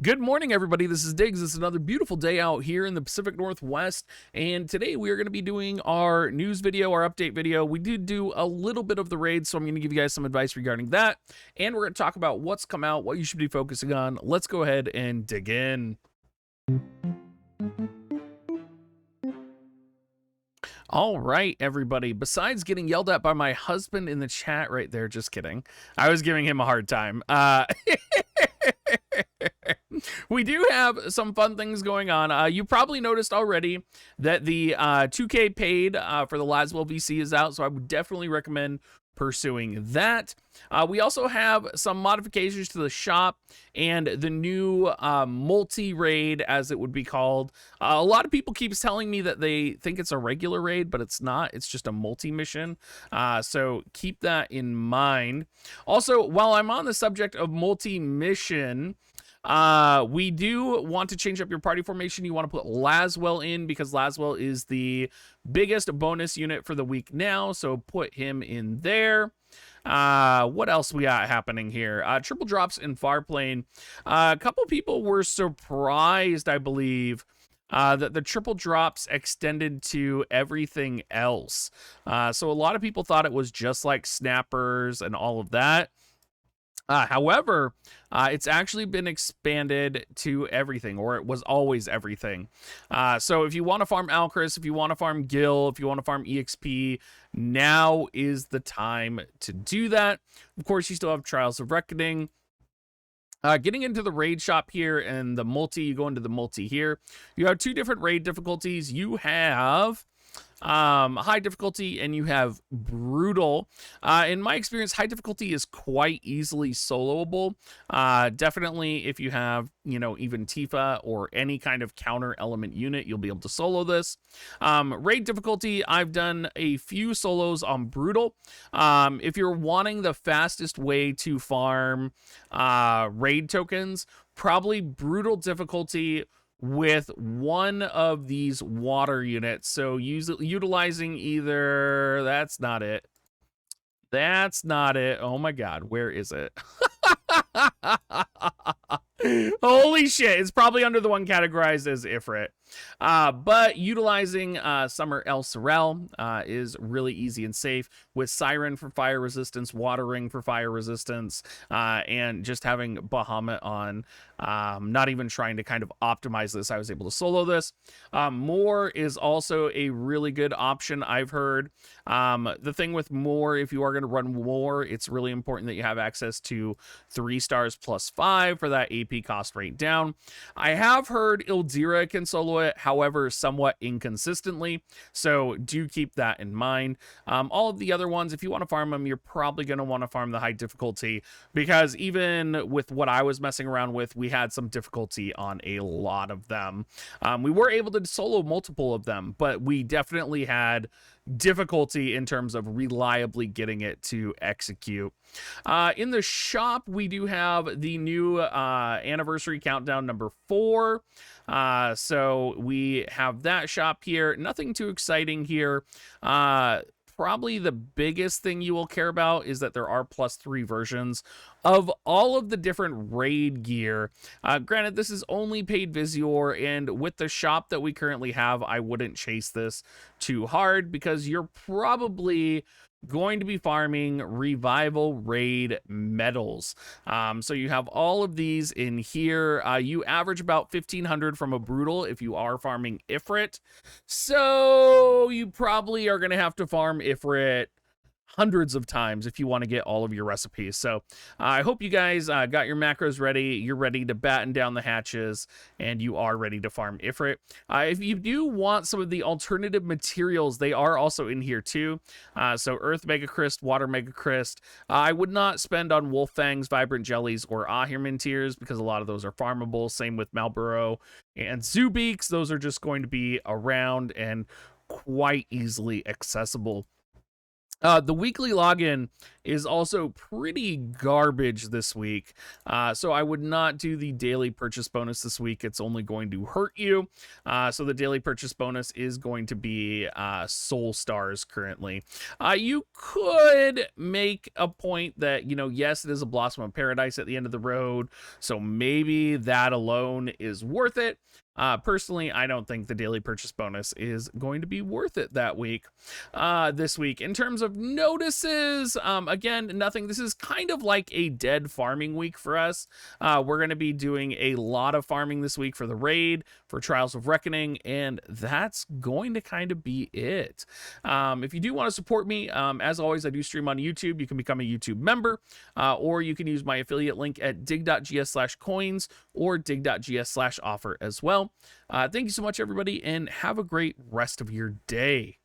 Good morning, everybody. This is Diggs. It's another beautiful day out here in the Pacific Northwest, and today we are going to be doing our news video, our update video. We did do a little bit of the raid, so I'm going to give you guys some advice regarding that, and we're going to talk about what's come out, what you should be focusing on. Let's go ahead and dig in. All right, everybody. Besides getting yelled at by my husband in the chat right there, just kidding. I was giving him a hard time. We do have some fun things going on. You probably noticed already that the 2K paid for the Laswell VC is out, so I would definitely recommend pursuing that. We also have some modifications to the shop and the new multi-raid, as it would be called. A lot of people keep telling me that they think it's a regular raid, but it's not. It's just a multi-mission. So keep that in mind. Also, while I'm on the subject of multi-mission, we do want to change up your party formation. You want to put Laswell in because Laswell is the biggest bonus unit for the week now, so put him in there. What else we got happening here? Triple drops in Farplane. A couple people were surprised, I believe, that the triple drops extended to everything else. So a lot of people thought it was just like snappers and all of that. However, it's actually been expanded to everything, or it was always everything. So if you want to farm Alcris, if you want to farm Gil, if you want to farm EXP, now is the time to do that. Of course, you still have Trials of Reckoning. Getting into the raid shop here and the multi, you go into the multi here. You have two different raid difficulties. You have high difficulty and you have brutal. In my experience, high difficulty is quite easily soloable. Definitely if you have, even Tifa or any kind of counter element unit, you'll be able to solo this. Raid difficulty, I've done a few solos on brutal. If you're wanting the fastest way to farm raid tokens, probably brutal difficulty with one of these water units. So utilizing either, that's not it. Oh my god, where is it? Holy shit, it's probably under the one categorized as Ifrit. But utilizing Summer El Sorel is really easy and safe with Siren for fire resistance, Water Ring for fire resistance, and just having Bahamut on. Not even trying to kind of optimize this, I was able to solo this. More is also a really good option, I've heard. The thing with More, if you are going to run More, it's really important that you have access to 3 stars plus 5 for that AP cost rate down. I have heard Ildira can solo it, however, somewhat inconsistently, so do keep that in mind. All of the other ones, if you want to farm them, you're probably going to want to farm the high difficulty, because even with what I was messing around with, we had some difficulty on a lot of them. We were able to solo multiple of them, but we definitely had difficulty in terms of reliably getting it to execute. In the shop, we do have the new anniversary countdown number 4. So we have that shop here. Nothing too exciting here. Probably the biggest thing you will care about is that there are +3 versions of all of the different raid gear. Granted, this is only paid Visior, and with the shop that we currently have, I wouldn't chase this too hard because you're probably going to be farming revival raid medals. So you have all of these in here. You average about 1,500 from a brutal if you are farming Ifrit. So you probably are going to have to farm Ifrit hundreds of times if you want to get all of your recipes. So I hope you guys got your macros ready. You're ready to batten down the hatches, and you are ready to farm Ifrit. If you do want some of the alternative materials, they are also in here too. So Earth Mega Crystal, Water Mega Crystal. I would not spend on Wolf Fangs, Vibrant Jellies, or Ahirman Tears because a lot of those are farmable. Same with Malboro and Zubeaks. Those are just going to be around and quite easily accessible. The weekly login is also pretty garbage this week. So I would not do the daily purchase bonus this week. It's only going to hurt you. So the daily purchase bonus is going to be soul stars currently. You could make a point that, yes, it is a Blossom of Paradise at the end of the road, so maybe that alone is worth it. Personally, I don't think the daily purchase bonus is going to be worth it this week. In terms of notices, again, nothing. This is kind of like a dead farming week for us. We're going to be doing a lot of farming this week for the raid, for Trials of Reckoning, and that's going to kind of be it. If you do want to support me, as always, I do stream on YouTube. You can become a YouTube member, or you can use my affiliate link at dig.gs/coins or dig.gs/offer as well. Thank you so much, everybody, and have a great rest of your day.